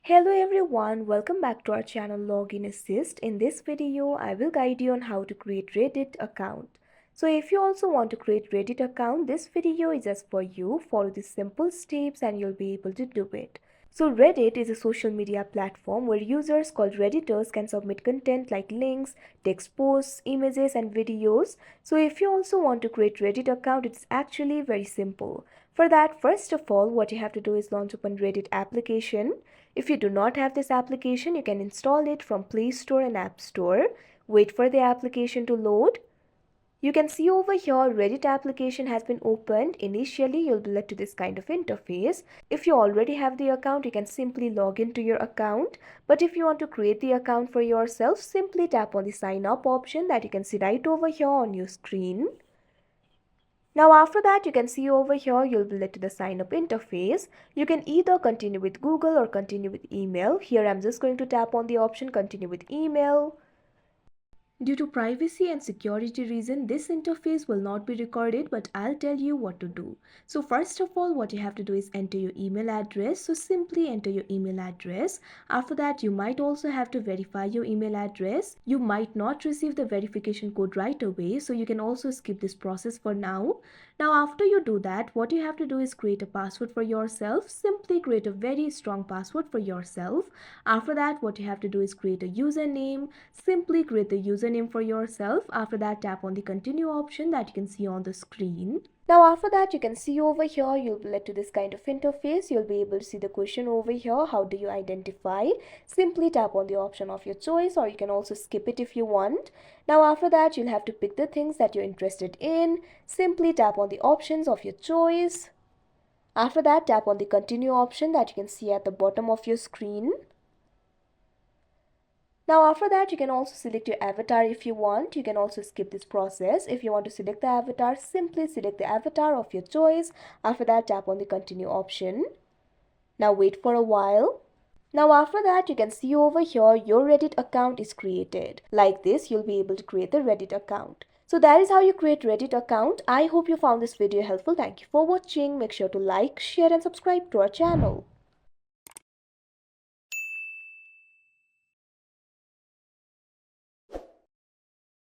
Hello everyone, welcome back to our channel Login Assist. In this video, I will guide you on how to create Reddit account. So if you also want to create Reddit account, this video is just for you. Follow these simple steps and you'll be able to do it. So Reddit is a social media platform where users called Redditors can submit content like links, text posts, images and videos. So if you also want to create Reddit account, it's actually very simple. For that, first of all, what you have to do is launch open Reddit application. If you do not have this application, you can install it from Play Store and App Store. Wait for the application to load. You can see over here Reddit application has been opened. Initially, you'll be led to this kind of interface. If you already have the account, you can simply log into your account. But if you want to create the account for yourself, simply tap on the sign up option that you can see right over here on your screen. Now after that, you can see over here you'll be led to the sign up interface. You can either continue with Google or continue with email. Here I'm just going to tap on the option continue with email. Due to privacy and security reason, this interface will not be recorded, but I'll tell you what to do. So first of all, what you have to do is enter your email address. So simply enter your email address. After that, you might also have to verify your email address. You might not receive the verification code right away, so you can also skip this process for now. Now after you do that, what you have to do is create a password for yourself. Simply create a very strong password for yourself. After that, what you have to do is create a username. Simply create the username for yourself. After that, tap on the continue option that you can see on the screen. Now after that, you can see over here you'll be led to this kind of interface. You'll be able to see the question over here, how do you identify? Simply tap on the option of your choice, or you can also skip it if you want. Now after that, you'll have to pick the things that you're interested in. Simply tap on the options of your choice. After that, tap on the continue option that you can see at the bottom of your screen. Now after that, you can also select your avatar if you want. You can also skip this process. If you want to select the avatar, simply select the avatar of your choice. After that, tap on the continue option. Now wait for a while. Now after that, you can see over here your Reddit account is created. Like this, you'll be able to create the Reddit account. So that is how you create Reddit account. I hope you found this video helpful. Thank you for watching. Make sure to like, share and subscribe to our channel.